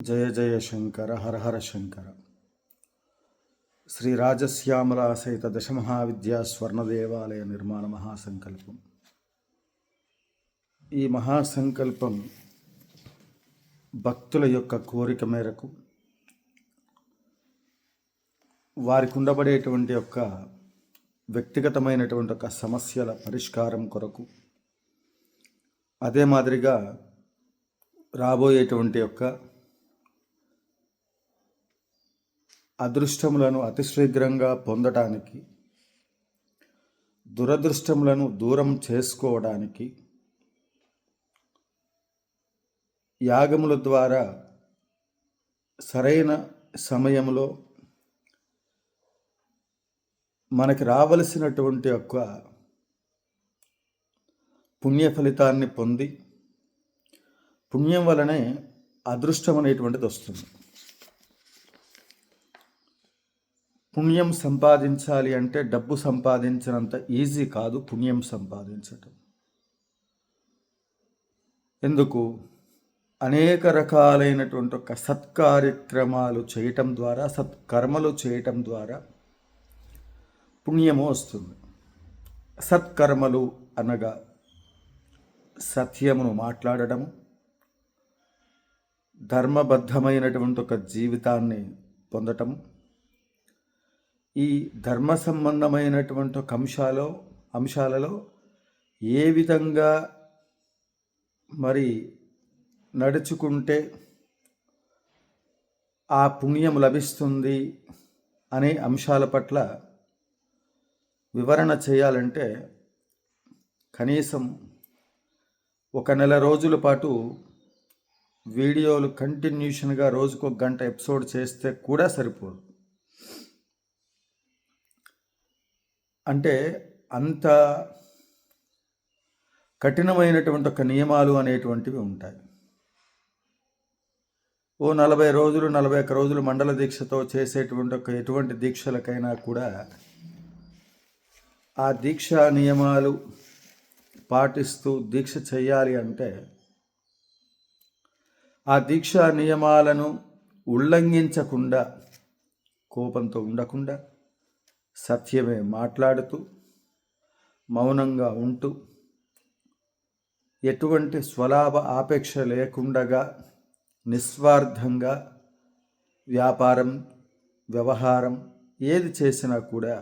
జయ జయ శంకర హర హర శంకర. శ్రీ రాజశ్యామల సహిత దశమహావిద్యా స్వర్ణ దేవాలయ నిర్మాణ మహాసంకల్పం. ఈ మహాసంకల్పం భక్తుల యొక్క కోరిక మేరకు వారికి ఉండబడేటువంటి యొక్క వ్యక్తిగతమైనటువంటి ఒక సమస్యల పరిష్కారం కొరకు, అదే మాదిరిగా రాబోయేటువంటి యొక్క అదృష్టములను అతి శీఘ్రంగా పొందటానికి, దురదృష్టములను దూరం చేసుకోవడానికి యాగముల ద్వారా సరైన సమయంలో మనకి రావలసినటువంటి యొక్క పుణ్య ఫలితాన్ని పొంది, పుణ్యం వలనే అదృష్టం అనేటువంటిది వస్తుంది. పుణ్యం సంపాదించాలి అంటే డబ్బు సంపాదించినంత ఈజీ కాదు పుణ్యం సంపాదించటం. ఎందుకు? అనేక రకాలైనటువంటి ఒక సత్కార్యక్రమాలు చేయటం ద్వారా, సత్కర్మలు చేయటం ద్వారా పుణ్యము వస్తుంది. సత్కర్మలు అనగా సత్యమును మాట్లాడటము, ధర్మబద్ధమైనటువంటి ఒక జీవితాన్ని పొందటము. ఈ ధర్మ సంబంధమైనటువంటి ఒక అంశాలలో ఏ విధంగా మరి నడుచుకుంటే ఆ పుణ్యం లభిస్తుంది అనే అంశాల పట్ల వివరణ చేయాలంటే కనీసం 1 నెల రోజుల పాటు వీడియోలు కంటిన్యూషన్గా రోజుకు 1 గంట ఎపిసోడ్ చేస్తే కూడా సరిపోదు. అంటే అంత కఠినమైనటువంటి ఒక నియమాలు అనేటువంటివి ఉంటాయి. 40 రోజులు 41 రోజులు మండల దీక్షతో చేసేటువంటి ఒక ఎటువంటి దీక్షలకైనా కూడా ఆ దీక్షా నియమాలు పాటిస్తూ దీక్ష చేయాలి అంటే ఆ దీక్షా నియమాలను ఉల్లంఘించకుండా, కోపంతో ఉండకుండా, సత్యమే మాట్లాడుతూ, మౌనంగా ఉంటూ, ఎటువంటి స్వలాభ ఆపేక్ష లేకుండగా నిస్వార్థంగా వ్యాపారం, వ్యవహారం ఏది చేసినా కూడా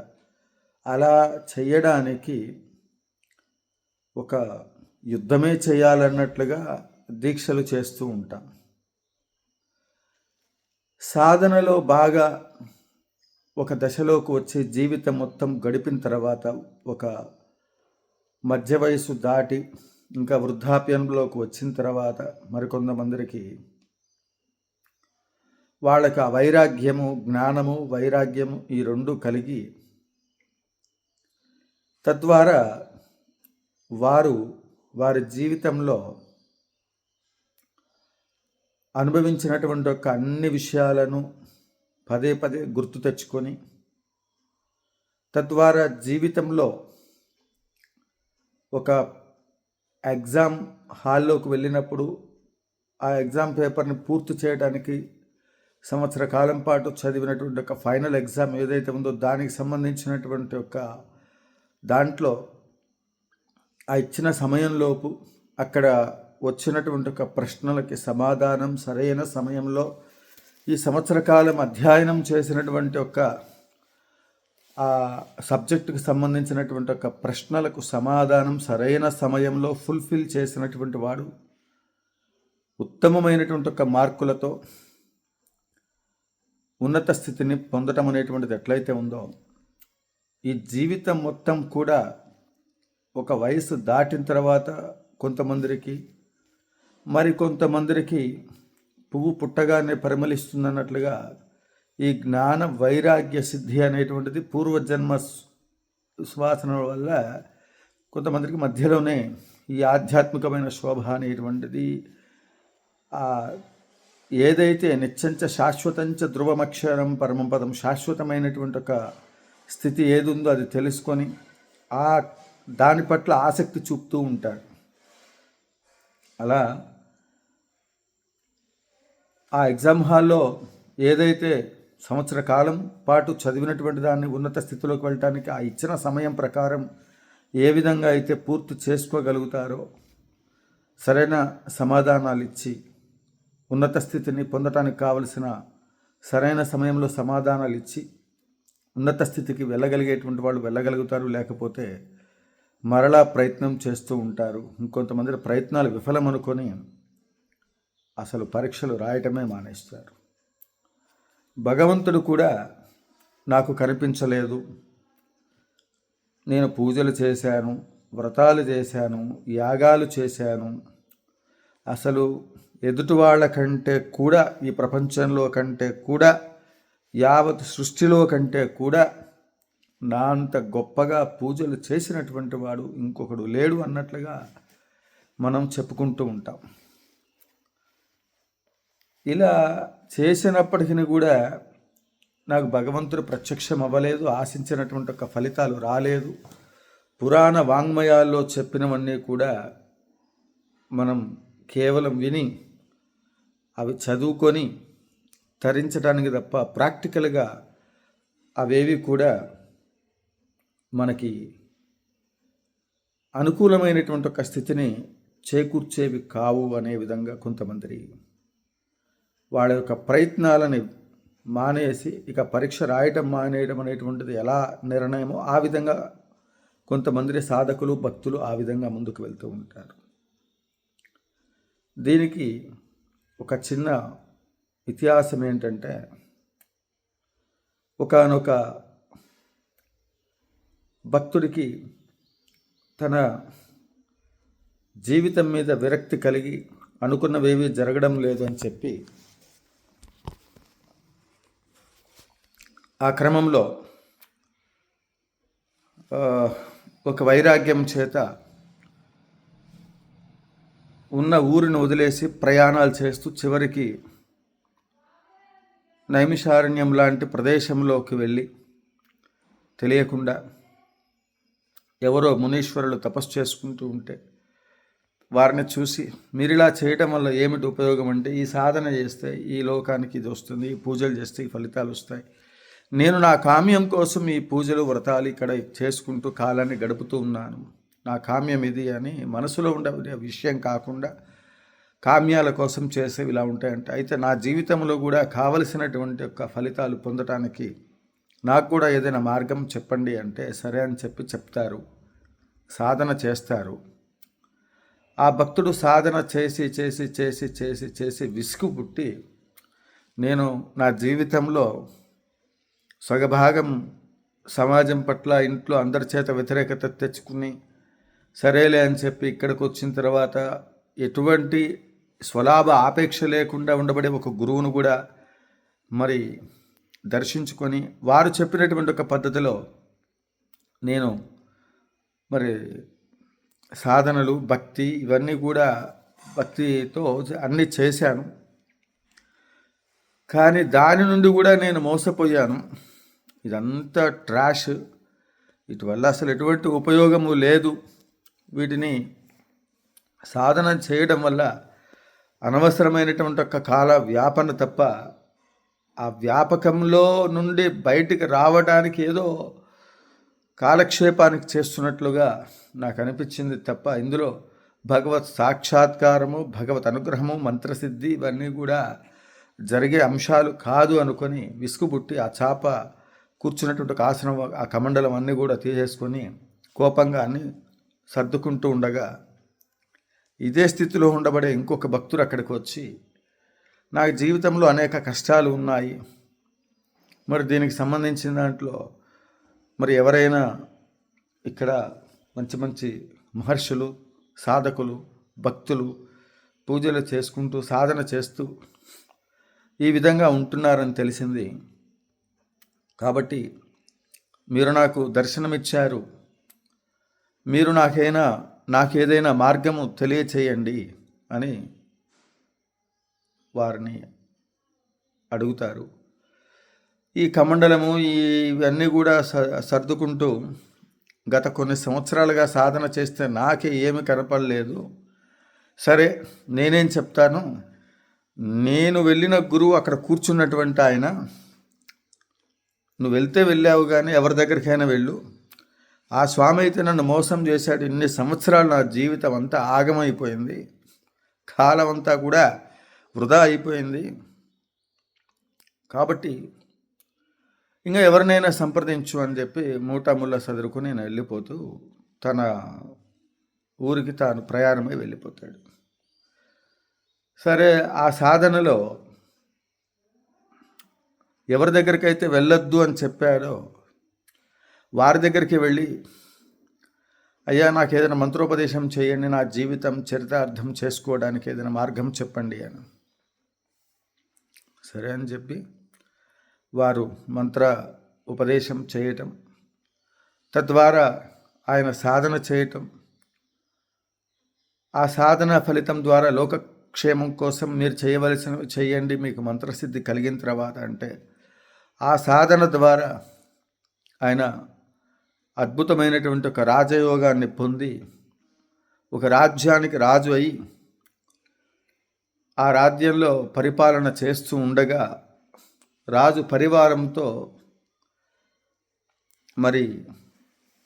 అలా చేయడానికి ఒక యుద్ధమే చేయాలన్నట్లుగా దీక్షలు చేస్తూ ఉంటాం. సాధనలో బాగా ఒక దశలోకి వచ్చి జీవితం మొత్తం గడిపిన తర్వాత, ఒక మధ్య వయసు దాటి ఇంకా వృద్ధాప్యంలోకి వచ్చిన తర్వాత మరికొంతమందికి వాళ్ళకి ఆ వైరాగ్యము, జ్ఞానము, వైరాగ్యము ఈ రెండు కలిగి తద్వారా వారి జీవితంలో అనుభవించినటువంటి ఒక అన్ని విషయాలను పదే పదే గుర్తు తెచ్చుకొని, తద్వారా జీవితంలో ఒక ఎగ్జామ్ హాల్లోకి వెళ్ళినప్పుడు ఆ ఎగ్జామ్ పేపర్ని పూర్తి చేయడానికి సంవత్సర కాలం పాటు చదివినటువంటి ఒక ఫైనల్ ఎగ్జామ్ ఏదైతే ఉందో దానికి సంబంధించినటువంటి ఒక దాంట్లో ఆ ఇచ్చిన సమయంలోపు అక్కడ వచ్చినటువంటి ఒక ప్రశ్నలకి సమాధానం సరైన సమయంలో ఈ సంవత్సర కాలం అధ్యయనం చేసినటువంటి ఒక ఆ సబ్జెక్టుకు సంబంధించినటువంటి ఒక ప్రశ్నలకు సమాధానం సరైన సమయంలో ఫుల్ఫిల్ చేసినటువంటి వాడు ఉత్తమమైనటువంటి ఒక మార్కులతో ఉన్నత స్థితిని పొందటం అనేటువంటిది ఎట్లయితే ఉందో, ఈ జీవితం మొత్తం కూడా ఒక వయసు దాటిన తర్వాత కొంతమందికి, మరికొంతమందికి పువ్వు పుట్టగానే పరిమళిస్తుందన్నట్లుగా ఈ జ్ఞాన వైరాగ్య సిద్ధి అనేటువంటిది పూర్వజన్మ సువాసన వల్ల కొంతమందికి మధ్యలోనే ఈ ఆధ్యాత్మికమైన శోభ అనేటువంటిది ఏదైతే నిత్యంచ శాశ్వతంచ ధ్రువమక్షరం పరమం పదం, శాశ్వతమైనటువంటి ఒక స్థితి ఏది ఉందో అది తెలుసుకొని దాని పట్ల ఆసక్తి చూపుతూ ఉంటారు. అలా ఆ ఎగ్జామ్ హాల్లో ఏదైతే సంవత్సర కాలం పాటు చదివినటువంటి దాన్ని ఉన్నత స్థితిలోకి వెళ్ళటానికి ఆ ఇచ్చిన సమయం ప్రకారం ఏ విధంగా అయితే పూర్తి చేసుకోగలుగుతారో, సరైన సమాధానాలు ఇచ్చి ఉన్నత స్థితిని పొందటానికి కావలసిన సరైన సమయంలో సమాధానాలు ఇచ్చి ఉన్నత స్థితికి వెళ్ళగలిగేటువంటి వాళ్ళు వెళ్ళగలుగుతారు. లేకపోతే మరలా ప్రయత్నం చేస్తూ ఉంటారు. ఇంకొంతమంది ప్రయత్నాలు విఫలమనుకొని అసలు పరీక్షలు రాయటమే మానేస్తారు. భగవంతుడు కూడా నాకు కనిపించలేదు, నేను పూజలు చేశాను, వ్రతాలు చేశాను, యాగాలు చేశాను, అసలు ఎదుటి వాళ్ళ కంటే కూడా, ఈ ప్రపంచంలో కంటే కూడా, యావత్ సృష్టిలో కంటే కూడా నా అంత గొప్పగా పూజలు చేసినటువంటి వాడు ఇంకొకడు లేడు అన్నట్లుగా మనం చెప్పుకుంటూ ఉంటాం. ఇలా చేసినప్పటికీ కూడా నాకు భగవంతుడు ప్రత్యక్షం అవ్వలేదు, ఆశించినటువంటి ఒక ఫలితాలు రాలేదు. పురాణ వాంగ్మయాల్లో చెప్పినవన్నీ కూడా మనం కేవలం విని అవి చదువుకొని తరించడానికి తప్ప ప్రాక్టికల్గా అవేవి కూడా మనకి అనుకూలమైనటువంటి ఒక స్థితిని చేకూర్చేవి కావు అనే విధంగా కొంతమంది వాళ్ళ యొక్క ప్రయత్నాలని మానేసి ఇక పరీక్ష రాయటం మానేయడం అనేటువంటిది ఎలా నిర్ణయమో ఆ విధంగా కొంతమంది సాధకులు, భక్తులు ఆ విధంగా ముందుకు వెళ్తూ ఉంటారు. దీనికి ఒక చిన్న ఇతిహాసం ఏంటంటే, ఒకానొక భక్తుడికి తన జీవితం మీద విరక్తి కలిగి అనుకున్నవేవి జరగడం లేదు అని చెప్పి ఆ క్రమంలో ఒక వైరాగ్యం చేత ఉన్న ఊరిని వదిలేసి ప్రయాణాలు చేస్తూ చివరికి నైమిషారణ్యం లాంటి ప్రదేశంలోకి వెళ్ళి తెలియకుండా ఎవరో మునీశ్వరులు తపస్సు చేసుకుంటూ ఉంటే వారిని చూసి, మీరిలా చేయటం వల్ల ఏమిటి ఉపయోగం అంటే, ఈ సాధన చేస్తే ఈ లోకానికి ఇది వస్తుంది, ఈ పూజలు చేస్తే ఈ ఫలితాలు వస్తాయి, నేను నా కామ్యం కోసం ఈ పూజలు వ్రతాలు ఇక్కడ చేసుకుంటూ కాలాన్ని గడుపుతూ ఉన్నాను, నా కామ్యం ఇది అని మనసులో ఉండే విషయం కాకుండా కామ్యాల కోసం చేసేవి ఇలా ఉంటాయంట. అయితే నా జీవితంలో కూడా కావలసినటువంటి యొక్క ఫలితాలు పొందటానికి నాకు కూడా ఏదైనా మార్గం చెప్పండి అంటే సరే అని చెప్పి చెప్తారు, సాధన చేస్తారు. ఆ భక్తుడు సాధన చేసి చేసి చేసి చేసి చేసి విసుగు పుట్టి, నేను నా జీవితంలో సగభాగం సమాజం పట్ల, ఇంట్లో అందరి చేత వ్యతిరేకత తెచ్చుకుని సరేలే అని చెప్పి ఇక్కడికి వచ్చిన తర్వాత ఎటువంటి స్వలాభ ఆపేక్ష లేకుండా ఉండబడే ఒక గురువును కూడా మరి దర్శించుకొని వారు చెప్పినటువంటి ఒక పద్ధతిలో నేను మరి సాధనలు, భక్తి ఇవన్నీ కూడా భక్తితో అన్నీ చేశాను. కానీ దాని నుండి కూడా నేను మోసపోయాను. ఇదంతా ట్రాష్, వీటి వల్ల అసలు ఎటువంటి ఉపయోగము లేదు, వీటిని సాధన చేయడం వల్ల అనవసరమైనటువంటి ఒక కాల వ్యాపన తప్ప ఆ వ్యాపకంలో నుండి బయటికి రావడానికి ఏదో కాలక్షేపానికి చేస్తున్నట్లుగా నాకు అనిపించింది తప్ప ఇందులో భగవత్ సాక్షాత్కారము, భగవత్ అనుగ్రహము, మంత్రసిద్ధి ఇవన్నీ కూడా జరిగే అంశాలు కాదు అనుకొని విసుగుబుట్టి ఆ చాప కూర్చున్నటువంటి ఆసనం, ఆ కమండలం అన్నీ కూడా తీసేసుకొని కోపంగా అన్ని సర్దుకుంటూ ఉండగా ఇదే స్థితిలో ఉండబడే ఇంకొక భక్తుడు అక్కడికి వచ్చి, నాకు జీవితంలో అనేక కష్టాలు ఉన్నాయి, మరి దీనికి సంబంధించిన దాంట్లో మరి ఎవరైనా ఇక్కడ మంచి మంచి మహర్షులు, సాధకులు, భక్తులు పూజలు చేసుకుంటూ సాధన చేస్తూ ఈ విధంగా ఉంటున్నారని తెలిసింది. కాబట్టి మీరు నాకు దర్శనమిచ్చారు, మీరు నాకేదైనా మార్గము తెలియచేయండి అని వారిని అడుగుతారు. ఈ కమండలము ఇవన్నీ కూడా సర్దుకుంటూ గత కొన్ని సంవత్సరాలుగా సాధన చేస్తే నాకే ఏమి కనపడలేదు, సరే నేనేం చెప్తాను, నేను వెళ్ళిన గురువు అక్కడ కూర్చున్నటువంటి ఆయన, నువ్వు వెళ్తే వెళ్ళావు కానీ ఎవరి దగ్గరికైనా వెళ్ళు, ఆ స్వామి అయితే నన్ను మోసం చేశాడు, ఇన్ని సంవత్సరాలు నా జీవితం అంతా ఆగమైపోయింది, కాలం అంతా కూడా వృధా అయిపోయింది, కాబట్టి ఇంకా ఎవరినైనా సంప్రదించు అని చెప్పి మూటాముల్లా చదువుకుని నేను వెళ్ళిపోతూ తన ఊరికి తాను ప్రయాణమై వెళ్ళిపోతాడు. సరే, ఆ సాధనలో ఎవరి దగ్గరికైతే వెళ్ళొద్దు అని చెప్పాడో వారి దగ్గరికి వెళ్ళి, అయ్యా నాకు ఏదైనా మంత్రోపదేశం చేయండి, నా జీవితం చరితార్థం చేసుకోవడానికి ఏదైనా మార్గం చెప్పండి అని. సరే అని చెప్పి వారు మంత్ర ఉపదేశం చేయటం, తద్వారా ఆయన సాధన చేయటం, ఆ సాధన ఫలితం ద్వారా లోకక్షేమం కోసం మీరు చేయవలసినవి చేయండి, మీకు మంత్రసిద్ధి కలిగిన తర్వాత అంటే ఆ సాధన ద్వారా ఆయన అద్భుతమైనటువంటి ఒక రాజయోగాన్ని పొంది ఒక రాజ్యానికి రాజు అయి ఆ రాజ్యంలో పరిపాలన చేస్తూ ఉండగా రాజు పరివారంతో మరి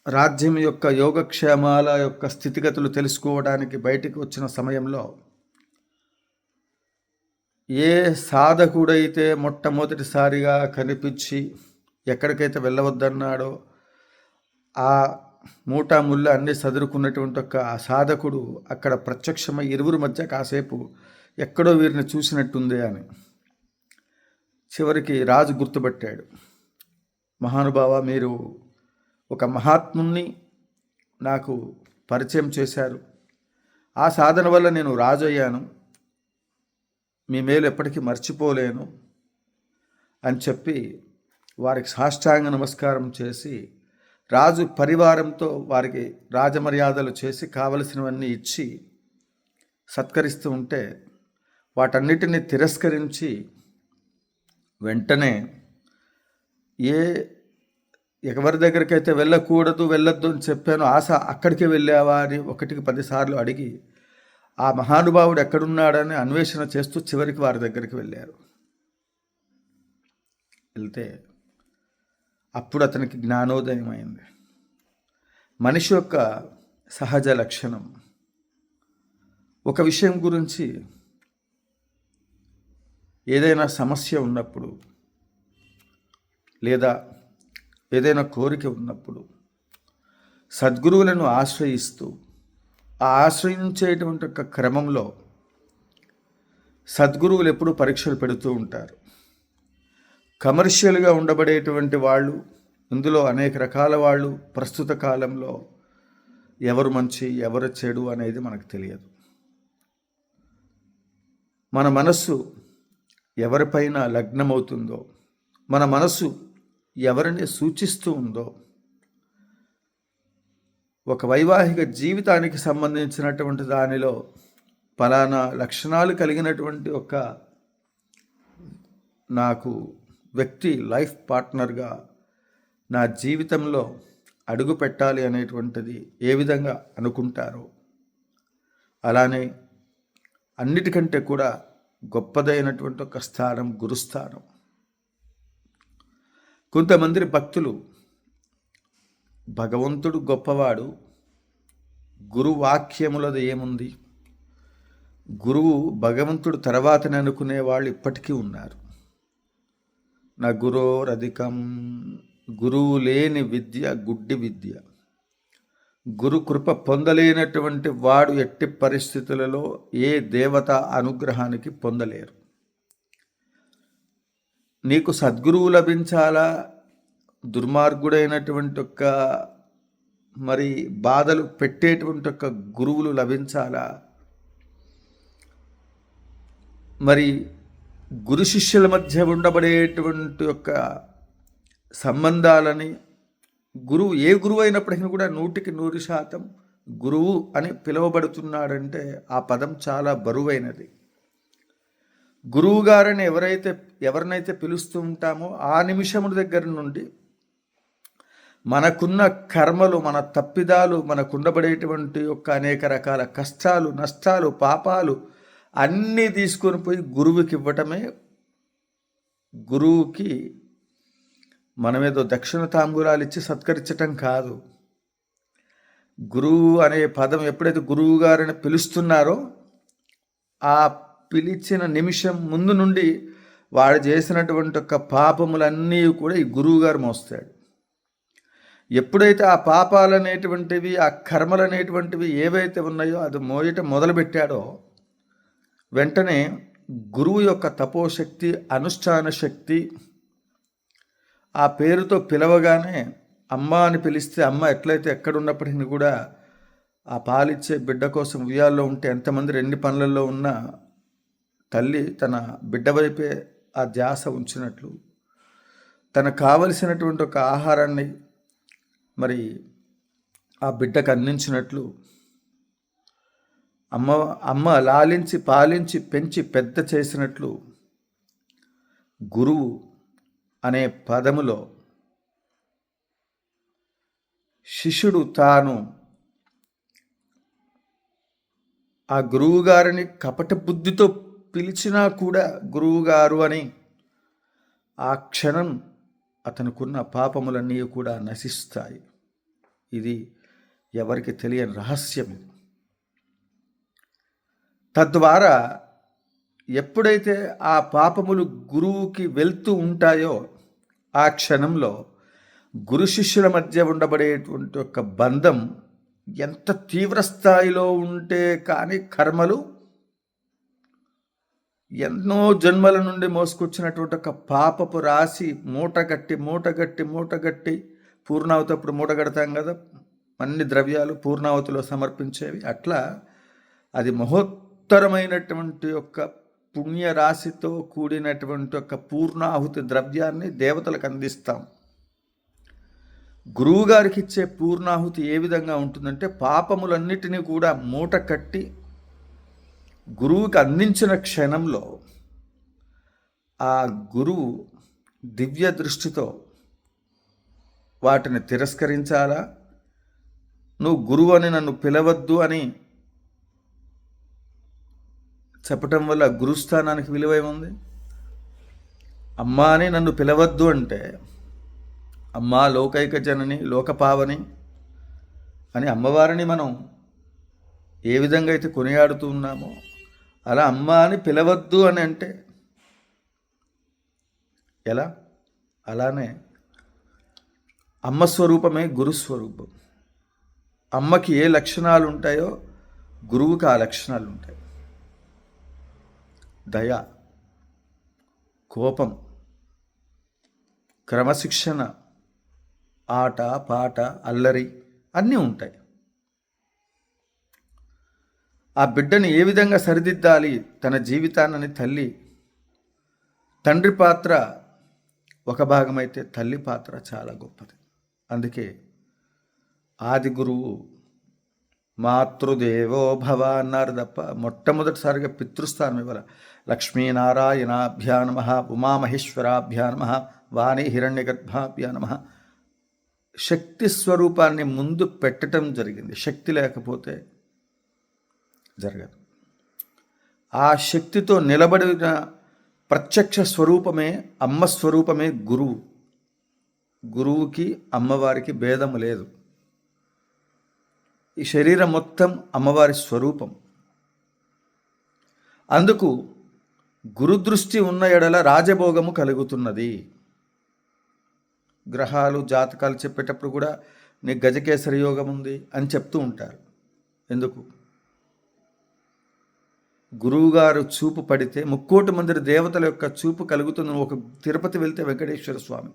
రాజ్యం యొక్క యోగక్షేమాల యొక్క స్థితిగతులు తెలుసుకోవడానికి బయటికి వచ్చిన సమయంలో ఏ సాధకుడైతే మొట్టమొదటిసారిగా కనిపించి ఎక్కడికైతే వెళ్ళవద్దన్నాడో ఆ మూటాముళ్ళ అన్నీ చదువుకున్నటువంటి ఒక ఆ సాధకుడు అక్కడ ప్రత్యక్షమై ఇరువురి మధ్య కాసేపు ఎక్కడో వీరిని చూసినట్టుంది అని చివరికి రాజు గుర్తుపట్టాడు. మహానుభావ, మీరు ఒక మహాత్ముని నాకు పరిచయం చేశారు, ఆ సాధన వల్ల నేను రాజు అయ్యాను, మీ మేలు ఎప్పటికీ మర్చిపోలేను అని చెప్పి వారికి సాష్టాంగ నమస్కారం చేసి రాజు పరివారంతో వారికి రాజమర్యాదలు చేసి కావలసినవన్నీ ఇచ్చి సత్కరిస్తూ ఉంటే వాటన్నిటిని తిరస్కరించి వెంటనే ఎవరి దగ్గరికైతే వెళ్ళకూడదు వెళ్ళొద్దు అని చెప్పాను అక్కడికి వెళ్ళావా అని 1కి 10 సార్లు అడిగి ఆ మహానుభావుడు ఎక్కడున్నాడని అన్వేషణ చేస్తూ చివరికి వారి దగ్గరికి వెళ్ళారు. వెళ్తే అప్పుడు అతనికి జ్ఞానోదయం అయింది. మనిషి యొక్క సహజ లక్షణం ఒక విషయం గురించి ఏదైనా సమస్య ఉన్నప్పుడు లేదా ఏదైనా కోరిక ఉన్నప్పుడు సద్గురువులను ఆశ్రయిస్తూ ఆ ఆశ్రయించేటువంటి ఒక క్రమంలో సద్గురువులు ఎప్పుడూ పరీక్షలు పెడుతూ ఉంటారు. కమర్షియల్గా ఉండబడేటువంటి వాళ్ళు, ఇందులో అనేక రకాల వాళ్ళు ప్రస్తుత కాలంలో ఎవరు మంచి ఎవరు చెడు అనేది మనకు తెలియదు. మన మనస్సు ఎవరిపైన లగ్నమవుతుందో, మన మనస్సు ఎవరిని సూచిస్తూ ఉందో, ఒక వైవాహిక జీవితానికి సంబంధించినటువంటి దానిలో ఫలానా లక్షణాలు కలిగినటువంటి ఒక నాకు వ్యక్తి లైఫ్ పార్ట్నర్గా నా జీవితంలో అడుగు పెట్టాలి అనేటువంటిది ఏ విధంగా అనుకుంటారో, అలానే అన్నిటికంటే కూడా గొప్పదైనటువంటి ఒక స్థానం గురుస్థానం. కొంతమంది భక్తులు భగవంతుడు గొప్పవాడు, గురువాక్యములది ఏముంది, గురువు భగవంతుడు తర్వాతనే అనుకునే వాళ్ళు ఇప్పటికీ ఉన్నారు. నా గురోరధికం, గురువు లేని విద్య గుడ్డి విద్య, గురు కృప పొందలేనటువంటి వాడు ఎట్టి పరిస్థితులలో ఏ దేవత అనుగ్రహానికి పొందలేరు. నీకు సద్గురువు లభించాలా, దుర్మార్గుడైనటువంటి ఒక మరి బాధలు పెట్టేటువంటి ఒక గురువులు లభించాలా, మరి గురు శిష్యుల మధ్య ఉండబడేటువంటి యొక్క సంబంధాలని గురువు ఏ గురువు అయినప్పటికీ కూడా 100% గురువు అని పిలువబడుతున్నాడంటే ఆ పదం చాలా బరువైనది. గురువు గారిని ఎవరినైతే పిలుస్తూ ఉంటామో ఆ నిమిషముల దగ్గర నుండి మనకున్న కర్మలు, మన తప్పిదాలు, మనకుండబడేటువంటి యొక్క అనేక రకాల కష్టాలు, నష్టాలు, పాపాలు అన్నీ తీసుకొని పోయి గురువుకి ఇవ్వటమే. గురువుకి మనమేదో దక్షిణ తాంబూలాలు ఇచ్చి సత్కరించటం కాదు. గురువు అనే పదం ఎప్పుడైతే గురువు గారిని పిలుస్తున్నారో ఆ పిలిచిన నిమిషం ముందు నుండి వాడు చేసినటువంటి ఒక పాపములన్నీ కూడా ఈ గురువు గారు మోస్తాడు. ఎప్పుడైతే ఆ పాపాలు అనేటువంటివి, ఆ కర్మలు అనేటువంటివి ఏవైతే ఉన్నాయో అది మోయటం మొదలుపెట్టాడో వెంటనే గురువు యొక్క తపోశక్తి, అనుష్ఠాన శక్తి, ఆ పేరుతో పిలవగానే అమ్మ అని పిలిస్తే అమ్మ ఎట్లయితే ఎక్కడున్నప్పటికీ కూడా ఆ పాలిచ్చే బిడ్డ కోసం ఉయ్యాల్లో ఉంటే ఎంతమంది ఎన్ని పనులలో ఉన్నా తల్లి తన బిడ్డ వైపే ఆ ధ్యాస ఉంచినట్లు, తనకు కావలసినటువంటి ఒక ఆహారాన్ని మరి ఆ బిడ్డకు అందించినట్లు, అమ్మ లాలించి పాలించి పెంచి పెద్ద చేసినట్లు గురువు అనే పదములో శిష్యుడు తాను ఆ గురువుగారిని కపట బుద్ధితో పిలిచినా కూడా గురువుగారు అని ఆ క్షణం అతనుకున్న పాపములన్నీ కూడా నశిస్తాయి. ఇది ఎవరికి తెలియని రహస్యం. తద్వారా ఎప్పుడైతే ఆ పాపములు గురువుకి వెళ్తూ ఉంటాయో ఆ క్షణంలో గురు శిష్యుల మధ్య ఉండబడేటువంటి ఒక బంధం ఎంత తీవ్ర స్థాయిలో ఉంటే కానీ కర్మలు ఎన్నో జన్మల నుండి మోసుకొచ్చినటువంటి ఒక పాపపు రాసి మూటగట్టి పూర్ణావతి అప్పుడు మూట కడతాం కదా, అన్ని ద్రవ్యాలు పూర్ణావతిలో సమర్పించేవి. అట్లా అది మహోత్తరమైనటువంటి యొక్క పుణ్యరాశితో కూడినటువంటి ఒక పూర్ణాహుతి ద్రవ్యాన్ని దేవతలకు అందిస్తాం. గురువుగారికి ఇచ్చే పూర్ణాహుతి ఏ విధంగా ఉంటుందంటే పాపములన్నిటినీ కూడా మూట కట్టి గురువుకి అందించిన క్షణంలో ఆ గురువు దివ్య దృష్టితో వాటిని తిరస్కరించాలా, నువ్వు గురువు అని నన్ను పిలవద్దు అని చెప్పటం వల్ల గురుస్థానానికి విలువ ఏముంది? అమ్మా అని నన్ను పిలవద్దు అంటే అమ్మా లోకైక జనని లోకపావని అని అమ్మవారిని మనం ఏ విధంగా అయితే కొనియాడుతూ ఉన్నామో అలా అమ్మ అని పిలవద్దు అని అంటే ఎలా? అలానే అమ్మ స్వరూపమే గురుస్వరూపం. అమ్మకి ఏ లక్షణాలు ఉంటాయో గురువుకి ఆ లక్షణాలు ఉంటాయి. దయ, కోపం, క్రమశిక్షణ, ఆట పాట, అల్లరి అన్నీ ఉంటాయి. ఆ బిడ్డని ఏ విధంగా సరిదిద్దాలి తన జీవితాన్ని తల్లి, తండ్రి పాత్ర ఒక భాగమైతే తల్లి పాత్ర చాలా గొప్పది. అందుకే ఆది గురువు మాతృదేవో భవ అన్నారు తప్ప మొట్టమొదటిసారిగా పితృస్థానం ఇవ్వాలి. లక్ష్మీనారాయణాభ్యా నమః, ఉమామహేశ్వరాభ్యా నమః, వాణి హిరణ్యగర్భాభ్యా నమః. శక్తి స్వరూపాన్ని ముందు పెట్టడం జరిగింది. శక్తి లేకపోతే జరగదు. ఆ శక్తితో నిలబడిన ప్రత్యక్ష స్వరూపమే అమ్మ స్వరూపమే గురువు. గురువుకి అమ్మవారికి భేదము లేదు. ఈ శరీరం మొత్తం అమ్మవారి స్వరూపం. అందుకు గురుదృష్టి ఉన్న ఎడల రాజభోగము కలుగుతున్నది. గ్రహాలు జాతకాలు చెప్పేటప్పుడు కూడా నీకు గజకేసరి యోగం ఉంది అని చెప్తూ ఉంటారు. ఎందుకు? గురువుగారు చూపు పడితే 3,00,00,000 మంది దేవతల యొక్క చూపు కలుగుతుంది. ఒక తిరుపతి వెళ్తే వెంకటేశ్వర స్వామి,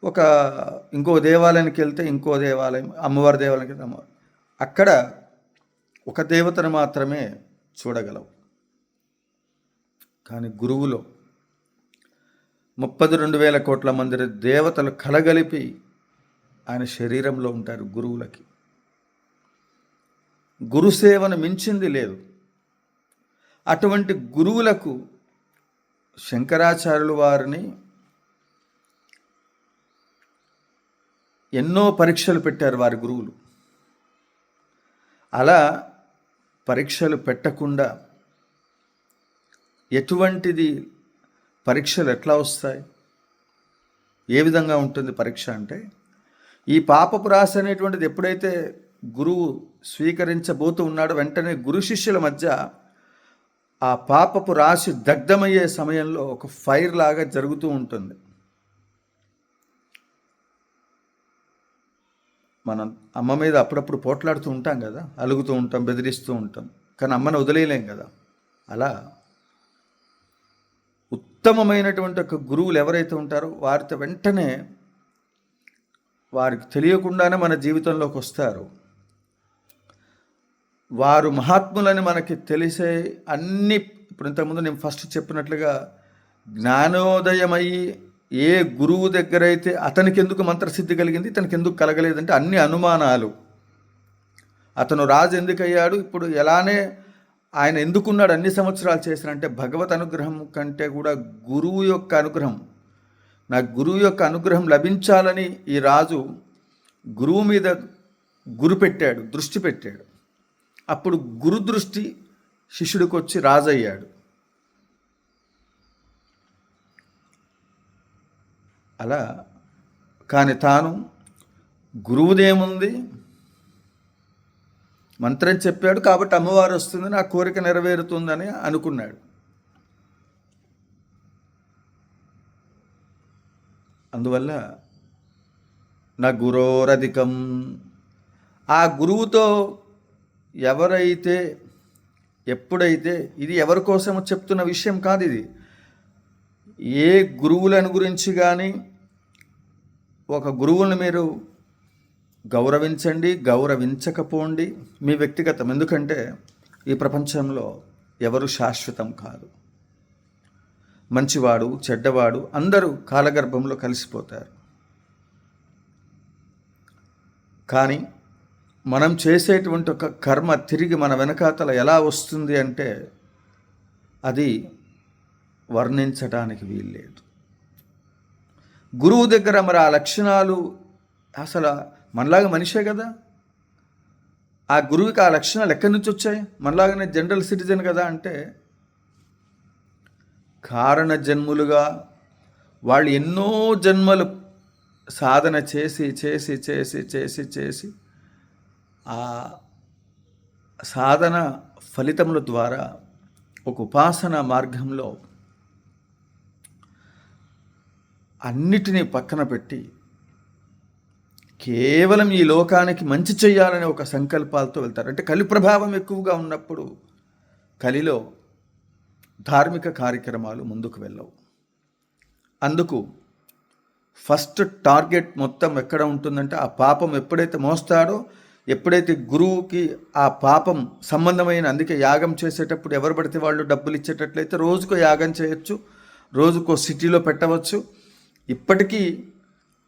ఒక ఇంకో దేవాలయానికి వెళ్తే ఇంకో దేవాలయం, అమ్మవారి దేవాలయానికి వెళ్తే అమ్మవారు, అక్కడ ఒక దేవతను మాత్రమే చూడగలవు. కానీ గురువులో 32,000 కోట్ల మంది దేవతలు కలగలిపి ఆయన శరీరంలో ఉంటారు. గురువులకి గురుసేవను మించింది లేదు. అటువంటి గురువులకు శంకరాచార్యులు వారిని ఎన్నో పరీక్షలు పెట్టారు వారి గురువులు. అలా పరీక్షలు పెట్టకుండా ఎటువంటిది పరీక్షలు ఎట్లా వస్తాయి, ఏ విధంగా ఉంటుంది పరీక్ష అంటే, ఈ పాపపు రాశి అనేటువంటిది ఎప్పుడైతే గురువు స్వీకరించబోతూ ఉన్నాడో వెంటనే గురు శిష్యుల మధ్య ఆ పాపపు రాశి దగ్ధమయ్యే సమయంలో ఒక ఫైర్ లాగా జరుగుతూ ఉంటుంది. మనం అమ్మ మీద అప్పుడప్పుడు పోట్లాడుతూ ఉంటాం కదా, అలుగుతూ ఉంటాం, బెదిరిస్తూ ఉంటాం, కానీ అమ్మను వదిలేయలేం కదా. అలా ఉత్తమమైనటువంటి ఒక గురువులు ఎవరైతే ఉంటారో వారితో వెంటనే వారికి తెలియకుండానే మన జీవితంలోకి వస్తారు. వారు మహాత్ములని మనకి తెలిసే అన్ని, ఇప్పుడు ఇంతకుముందు నేను ఫస్ట్ చెప్పినట్లుగా జ్ఞానోదయమయ్యి ఏ గురువు దగ్గర అయితే అతనికి ఎందుకు మంత్రసిద్ధి కలిగింది, ఇతనికి ఎందుకు కలగలేదంటే అన్ని అనుమానాలు. అతను రాజు ఎందుకు అయ్యాడు, ఇప్పుడు ఎలానే ఆయన ఎందుకున్నాడు అన్ని సంవత్సరాలు చేసినంటే భగవత్ అనుగ్రహం కంటే కూడా గురువు యొక్క అనుగ్రహం, నాకు గురువు యొక్క అనుగ్రహం లభించాలని ఈ రాజు గురువు మీద దృష్టి పెట్టాడు. అప్పుడు గురు దృష్టి శిష్యుడికి వచ్చి రాజు అయ్యాడు. అలా కానీ తాను గురువుదేముంది, మంత్రం చెప్పాడు కాబట్టి అమ్మవారు వస్తుంది, నా కోరిక నెరవేరుతుందని అనుకున్నాడు. అందువల్ల నా గురోరధికం, ఆ గురువుతో ఎవరైతే ఎప్పుడైతే, ఇది ఎవరి కోసమో చెప్తున్న విషయం కాదు, ఇది ఏ గురువులను గురించి కానీ, ఒక గురువుని మీరు గౌరవించండి, గౌరవించకపోండి మీ వ్యక్తిగతం. ఎందుకంటే ఈ ప్రపంచంలో ఎవరు శాశ్వతం కాదు. మంచివాడు చెడ్డవాడు అందరూ కాలగర్భంలో కలిసిపోతారు. కానీ మనం చేసేటువంటి ఒక కర్మ తిరిగి మన వెనకాతల ఎలా వస్తుంది అంటే అది వర్ణించడానికి వీల్లేదు. గురువు దగ్గర మరి ఆ లక్షణాలు, అసలు మనలాగా మనిషే కదా, ఆ గురువుకి ఆ లక్షణాలు ఎక్కడి నుంచి వచ్చాయి? మనలాగానే జనరల్ సిటిజన్ కదా అంటే కారణ జన్ములుగా వాళ్ళు ఎన్నో జన్మలు సాధన చేసి చేసి చేసి చేసి చేసి ఆ సాధన ఫలితముల ద్వారా ఒక ఉపాసన మార్గంలో అన్నిటినీ పక్కన పెట్టి కేవలం ఈ లోకానికి మంచి చేయాలనే ఒక సంకల్పాలతో వెళ్తారు. అంటే కలి ప్రభావం ఎక్కువగా ఉన్నప్పుడు కలిలో ధార్మిక కార్యక్రమాలు ముందుకు వెళ్ళవు. అందుకు ఫస్ట్ టార్గెట్ మొత్తం ఎక్కడ ఉంటుందంటే ఆ పాపం ఎప్పుడైతే మోస్తాడో, ఎప్పుడైతే గురువుకి ఆ పాపం సంబంధమైన, అందుకే యాగం చేసేటప్పుడు ఎవరు పడితే వాళ్ళు డబ్బులు ఇచ్చేటట్లయితే రోజుకో యాగం చేయొచ్చు, రోజుకో సిటీలో పెట్టవచ్చు. ఇప్పటికీ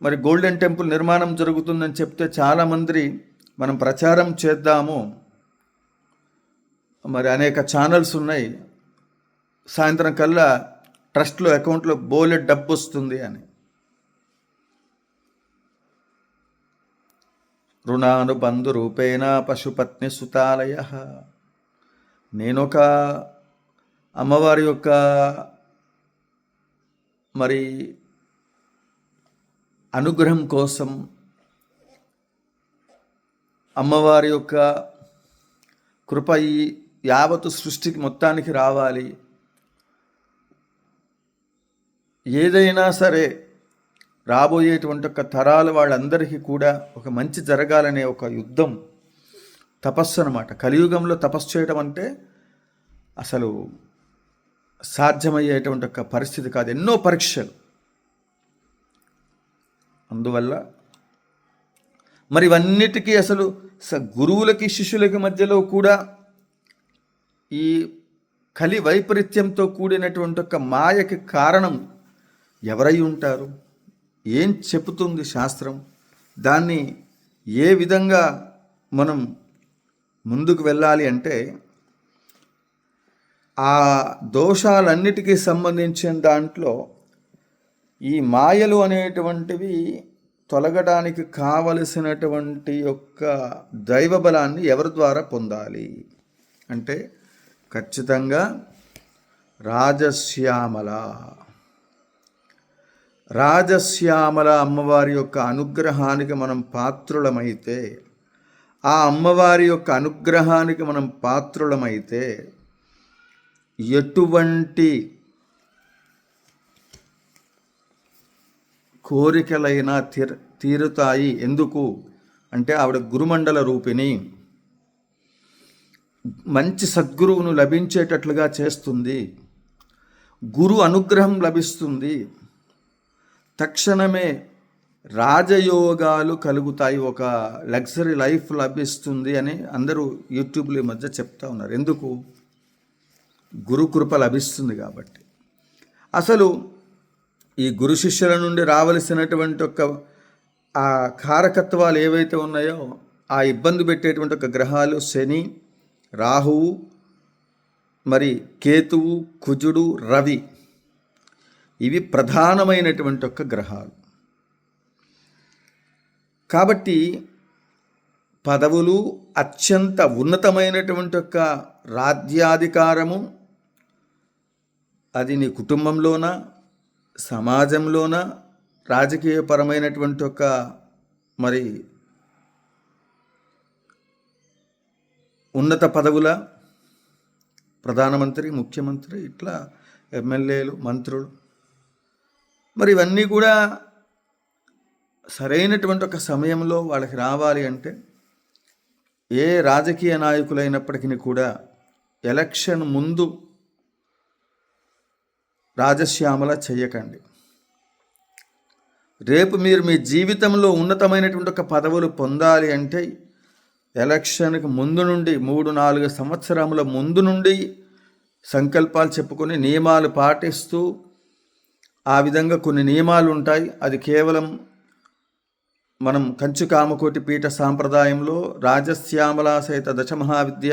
మరి గోల్డెన్ టెంపుల్ నిర్మాణం జరుగుతుందని చెప్తే చాలామంది మనం ప్రచారం చేద్దాము, మరి అనేక ఛానల్స్ ఉన్నాయి, సాయంత్రం కల్లా ట్రస్ట్లో అకౌంట్లో బోలెడ్ డబ్బు వస్తుంది అని. రుణానుబంధు రూపేణ పశుపత్ని సుతాలయ. నేనొక అమ్మవారి యొక్క మరి అనుగ్రహం కోసం, అమ్మవారి యొక్క కృప ఈ యావత్తు సృష్టికి మొత్తానికి రావాలి, ఏదైనా సరే రాబోయేటువంటి ఒక తరాల వాళ్ళందరికీ కూడా ఒక మంచి జరగాలనే ఒక యుద్ధం, తపస్సు అన్నమాట. కలియుగంలో తపస్సు చేయడం అంటే అసలు సాధ్యమయ్యేటువంటి ఒక పరిస్థితి కాదు, ఎన్నో పరీక్షలు. అందువల్ల మరి ఇవన్నిటికీ అసలు గురువులకి శిష్యులకి మధ్యలో కూడా ఈ కలి వైపరీత్యంతో కూడినటువంటి ఒక మాయకి కారణం ఎవరై ఉంటారు? ఏం చెబుతుంది శాస్త్రం? దాన్ని ఏ విధంగా మనం ముందుకు వెళ్ళాలి అంటే ఆ దోషాలన్నిటికీ సంబంధించిన దాంట్లో ఈ మాయలు అనేటువంటివి తొలగడానికి కావలసినటువంటి యొక్క దైవ బలాన్ని ఎవరి ద్వారా పొందాలి అంటే ఖచ్చితంగా రాజశ్యామల అమ్మవారి యొక్క అనుగ్రహానికి మనం పాత్రులమైతే, ఆ అమ్మవారి యొక్క అనుగ్రహానికి మనం పాత్రులమైతే ఎటువంటి కోరికలైనా తీరుతాయి. ఎందుకు అంటే ఆవిడ గురుమండల రూపిణి, మంచి సద్గురువును లభించేటట్లుగా చేస్తుంది, గురు అనుగ్రహం లభిస్తుంది, తక్షణమే రాజయోగాలు కలుగుతాయి, ఒక లగ్జరీ లైఫ్ లభిస్తుంది అని అందరూ యూట్యూబ్లో ఈ మధ్య చెప్తా ఉన్నారు. ఎందుకు? గురుకృప లభిస్తుంది కాబట్టి. అసలు ఈ గురు శిష్యుల నుండి రావలసినటువంటి ఒక ఆ కారకత్వాలు ఏవైతే ఉన్నాయో, ఆ ఇబ్బంది పెట్టేటువంటి ఒక గ్రహాలు శని, రాహువు, మరి కేతువు, కుజుడు, రవి, ఇవి ప్రధానమైనటువంటి ఒక గ్రహాలు. కాబట్టి పదవులు, అత్యంత ఉన్నతమైనటువంటి ఒక రాజ్యాధికారము, అది నీ కుటుంబంలోన, సమాజంలోన, రాజకీయపరమైనటువంటి ఒక మరి ఉన్నత పదవుల, ప్రధానమంత్రి, ముఖ్యమంత్రి, ఇట్లా ఎమ్మెల్యేలు, మంత్రులు, మరి ఇవన్నీ కూడా సరైనటువంటి ఒక సమయంలో వాళ్ళకి రావాలి అంటే ఏ రాజకీయ నాయకులైనప్పటికీ కూడా ఎలక్షన్ ముందు రాజశ్యామల చెయ్యకండి. రేపు మీరు మీ జీవితంలో ఉన్నతమైనటువంటి ఒక పదవులు పొందాలి అంటే ఎలక్షన్కి ముందు నుండి 3-4 సంవత్సరముల ముందు నుండి సంకల్పాలు చెప్పుకొని నియమాలు పాటిస్తూ, ఆ విధంగా కొన్ని నియమాలు ఉంటాయి. అది కేవలం మనం కంచి కామకోటి పీఠ సాంప్రదాయంలో రాజశ్యామల సహిత దశమహావిద్య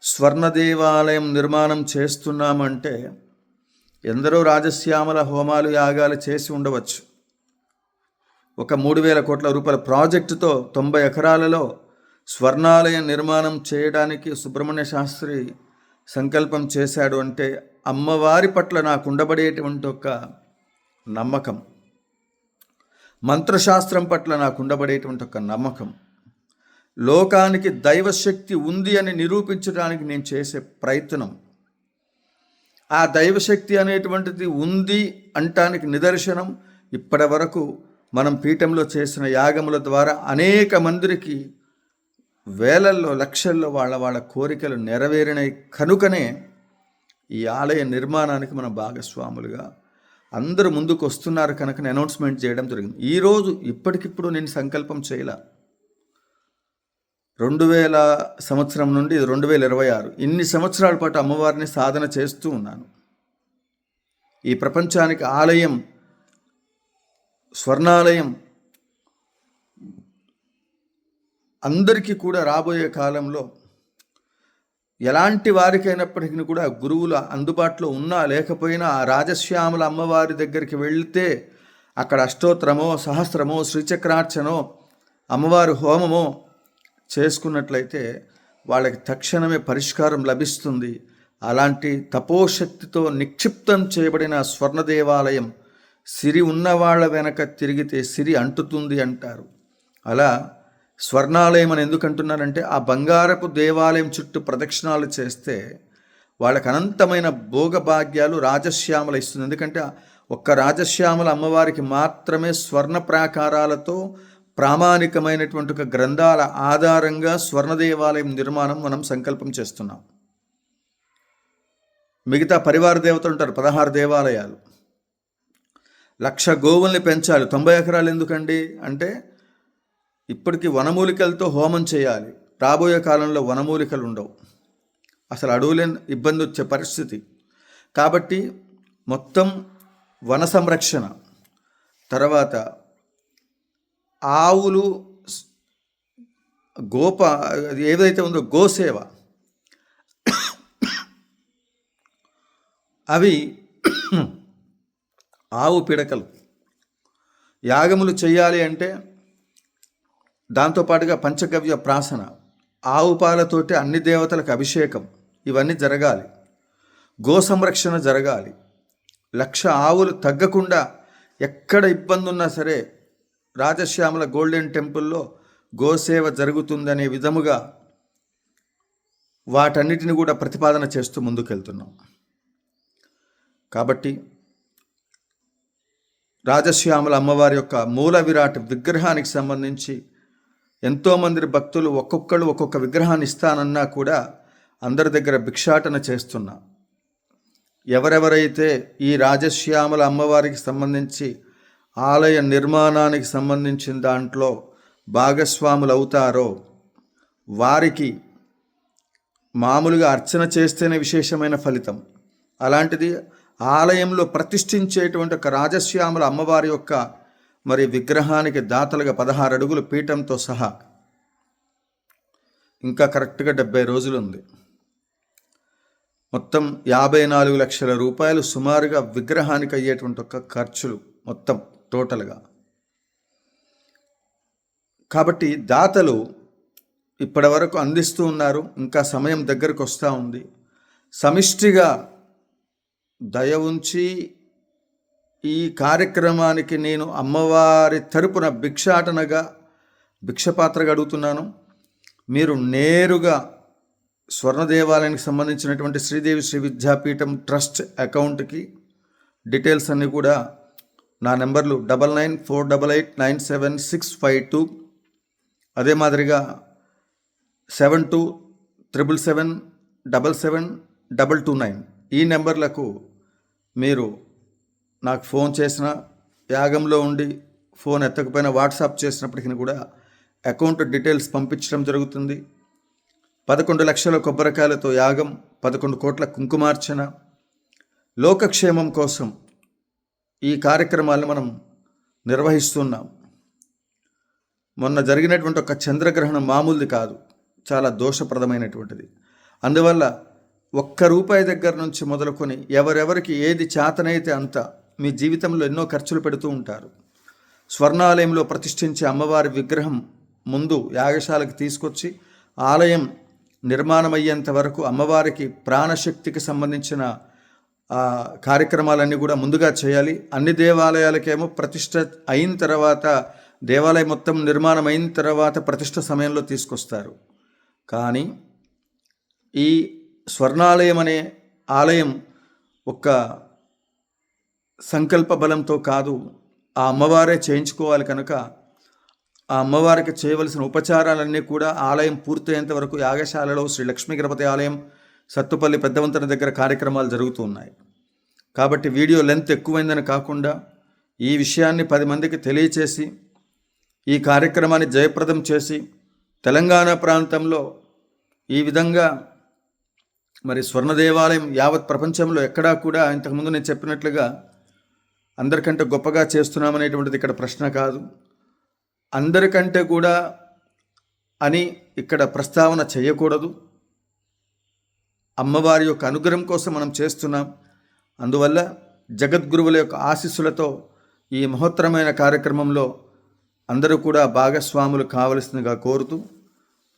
స్వర్ణ దేవాలయం నిర్మాణం చేస్తున్నామంటే ఎందరో రాజశ్యామల హోమాలు, యాగాలు చేసి ఉండవచ్చు. ఒక 3,000 కోట్ల రూపాయల ప్రాజెక్టుతో 90 ఎకరాలలో స్వర్ణాలయం నిర్మాణం చేయడానికి సుబ్రహ్మణ్య శాస్త్రి సంకల్పం చేశాడు అంటే అమ్మవారి పట్ల నాకు ఉండబడేటువంటి ఒక నమ్మకం, మంత్రశాస్త్రం పట్ల నాకు ఉండబడేటువంటి ఒక నమ్మకం, లోకానికి దైవశక్తి ఉంది అని నిరూపించడానికి నేను చేసే ప్రయత్నం, ఆ దైవశక్తి అనేటువంటిది ఉంది అంటానికి నిదర్శనం ఇప్పటి వరకు మనం పీఠంలో చేసిన యాగముల ద్వారా అనేక మందికి వేలల్లో, లక్షల్లో వాళ్ళ కోరికలు నెరవేరినాయి. కనుకనే ఈ ఆలయ నిర్మాణానికి మన భాగస్వాములుగా అందరూ ముందుకు వస్తున్నారు. కనుక అనౌన్స్మెంట్ చేయడం జరిగింది. ఈరోజు ఇప్పటికిప్పుడు నేను సంకల్పం చేయలే. 2000 సంవత్సరం నుండి 2026 ఇన్ని సంవత్సరాల పాటు అమ్మవారిని సాధన చేస్తూ ఉన్నాను. ఈ ప్రపంచానికి ఆలయం, స్వర్ణాలయం అందరికీ కూడా రాబోయే కాలంలో ఎలాంటి వారికైనప్పటికీ కూడా గురువుల అందుబాటులో ఉన్నా లేకపోయినా ఆ రాజశ్యామల అమ్మవారి దగ్గరికి వెళ్తే అక్కడ అష్టోత్తరమో, సహస్రమో, శ్రీచక్రార్చనో, అమ్మవారి హోమమో చేసుకున్నట్లయితే వాళ్ళకి తక్షణమే పరిష్కారం లభిస్తుంది. అలాంటి తపోశక్తితో నిక్షిప్తం చేయబడిన స్వర్ణ దేవాలయం సిరి ఉన్నవాళ్ల వెనక తిరిగితే సిరి అంటుతుంది అంటారు. అలా స్వర్ణాలయం అని ఎందుకు అంటున్నారంటే ఆ బంగారపు దేవాలయం చుట్టూ ప్రదక్షిణాలు చేస్తే వాళ్ళకి అనంతమైన భోగభాగ్యాలు రాజశ్యామల ఇస్తుంది. ఎందుకంటే ఒక్క రాజశ్యామల అమ్మవారికి మాత్రమే స్వర్ణ ప్రాకారాలతో ప్రామాణికమైనటువంటి ఒక గ్రంథాల ఆధారంగా స్వర్ణ దేవాలయం నిర్మాణం మనం సంకల్పం చేస్తున్నాం. మిగతా పరివార దేవతలు ఉంటారు, 16 దేవాలయాలు, 1,00,000 గోవుల్ని పెంచాలి. 90 ఎకరాలు ఎందుకండి అంటే ఇప్పటికీ వనమూలికలతో హోమం చేయాలి. రాబోయే కాలంలో వనమూలికలు ఉండవు, అసలు అడవులే ఇబ్బంది వచ్చే పరిస్థితి. కాబట్టి మొత్తం వన సంరక్షణ, తర్వాత ఆవులు, ఏదైతే ఉందో గోసేవ, అవి ఆవు పిడకలు యాగములు చేయాలి అంటే దాంతోపాటుగా పంచగవ్య ప్రాసన, ఆవు పాలతోటి అన్ని దేవతలకు అభిషేకం, ఇవన్నీ జరగాలి. గో సంరక్షణ జరగాలి. 1,00,000 ఆవులు తగ్గకుండా ఎక్కడ ఇబ్బంది ఉన్నా సరే రాజశ్యామల గోల్డెన్ టెంపుల్లో గోసేవ జరుగుతుందనే విధముగా వాటన్నిటిని కూడా ప్రతిపాదన చేస్తూ ముందుకెళ్తున్నాం. కాబట్టి రాజశ్యామల అమ్మవారి యొక్క మూల విరాట్ విగ్రహానికి సంబంధించి ఎంతోమంది భక్తులు ఒక్కొక్కళ్ళు ఒక్కొక్క విగ్రహాన్ని ఇస్తానన్నా కూడా అందరి దగ్గర భిక్షాటన చేస్తున్నా. ఎవరెవరైతే ఈ రాజశ్యామల అమ్మవారికి సంబంధించి ఆలయ నిర్మాణానికి సంబంధించిన దాంట్లో భాగస్వాములు అవుతారో వారికి మామూలుగా అర్చన చేస్తేనే విశేషమైన ఫలితం. అలాంటిది ఆలయంలో ప్రతిష్ఠించేటువంటి ఒక రాజశ్యామల అమ్మవారి యొక్క మరి విగ్రహానికి దాతలుగా 16 అడుగుల పీఠంతో సహా ఇంకా కరెక్ట్గా 70 రోజులు ఉంది. మొత్తం 54 లక్షల రూపాయలు సుమారుగా విగ్రహానికి అయ్యేటువంటి ఒక ఖర్చులు మొత్తం టోటల్గా. కాబట్టి దాతలు ఇప్పటి వరకు అందిస్తూ ఉన్నారు. ఇంకా సమయం దగ్గరకు వస్తూ ఉంది. సమిష్టిగా దయ ఉంచి ఈ కార్యక్రమానికి నేను అమ్మవారి తరపున భిక్షాటనగా భిక్షపాత్రగా అడుగుతున్నాను. మీరు నేరుగా స్వర్ణ దేవాలయానికి సంబంధించినటువంటి శ్రీదేవి శ్రీ విద్యాపీఠం ట్రస్ట్ అకౌంట్కి డీటెయిల్స్ అన్నీ కూడా నా నెంబర్లు 9948897652, అదే మాదిరిగా 7277772229 ఈ నెంబర్లకు మీరు నాకు ఫోన్ చేసిన, యాగంలో ఉండి ఫోన్ ఎత్తకపోయినా వాట్సాప్ చేసినప్పటికీ కూడా అకౌంట్ డీటెయిల్స్ పంపించడం జరుగుతుంది. 11 లక్షల కొబ్బరికాయలతో యాగం, 11 కోట్ల కుంకుమార్చన, లోకక్షేమం కోసం ఈ కార్యక్రమాలను మనం నిర్వహిస్తున్నాం. మొన్న జరిగినటువంటి ఒక చంద్రగ్రహణం మామూలుది కాదు, చాలా దోషప్రదమైనటువంటిది. అందువల్ల ₹1 దగ్గర నుంచి మొదలుకొని ఎవరెవరికి ఏది చేతనైతే అంత మీ జీవితంలో ఎన్నో ఖర్చులు పెడుతూ ఉంటారు. స్వర్ణాలయంలో ప్రతిష్ఠించే అమ్మవారి విగ్రహం ముందు యాగశాలకు తీసుకొచ్చి ఆలయం నిర్మాణం అయ్యేంత వరకు అమ్మవారికి ప్రాణశక్తికి సంబంధించిన కార్యక్రమాలన్నీ కూడా ముందుగా చేయాలి. అన్ని దేవాలయాలకేమో ప్రతిష్ఠ అయిన తర్వాత, దేవాలయం మొత్తం నిర్మాణం అయిన తర్వాత ప్రతిష్ఠ సమయంలో తీసుకొస్తారు. కానీ ఈ స్వర్ణాలయం అనే ఆలయం ఒక్క సంకల్ప బలంతో కాదు, ఆ అమ్మవారే చేయించుకోవాలి. కనుక ఆ అమ్మవారికి చేయవలసిన ఉపచారాలన్నీ కూడా ఆలయం పూర్తయ్యేంత వరకు యాగశాలలో శ్రీ లక్ష్మీ గణపతి ఆలయం సత్తుపల్లి పెద్దవంతన దగ్గర కార్యక్రమాలు జరుగుతూ ఉన్నాయి. కాబట్టి వీడియో లెంత్ ఎక్కువైందని కాకుండా ఈ విషయాన్ని 10 మందికి తెలియచేసి ఈ కార్యక్రమాన్ని జయప్రదం చేసి తెలంగాణ ప్రాంతంలో ఈ విధంగా మరి స్వర్ణ దేవాలయం యావత్ ప్రపంచంలో ఎక్కడా కూడా ఇంతకుముందు నేను చెప్పినట్లుగా అందరికంటే గొప్పగా చేస్తున్నామనేటువంటిది ఇక్కడ ప్రశ్న కాదు. అందరికంటే కూడా అని ఇక్కడ ప్రస్తావన చేయకూడదు. అమ్మవారి యొక్క అనుగ్రహం కోసం మనం చేస్తున్నాం. అందువల్ల జగద్గురువుల యొక్క ఆశీస్సులతో ఈ మహోత్తరమైన కార్యక్రమంలో అందరూ కూడా భాగస్వాములు కావలసిందిగా కోరుతూ,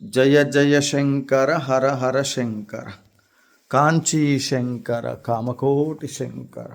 జయ జయ శంకర హర హర శంకర, కాంచీ శంకర, కామకోటి శంకర.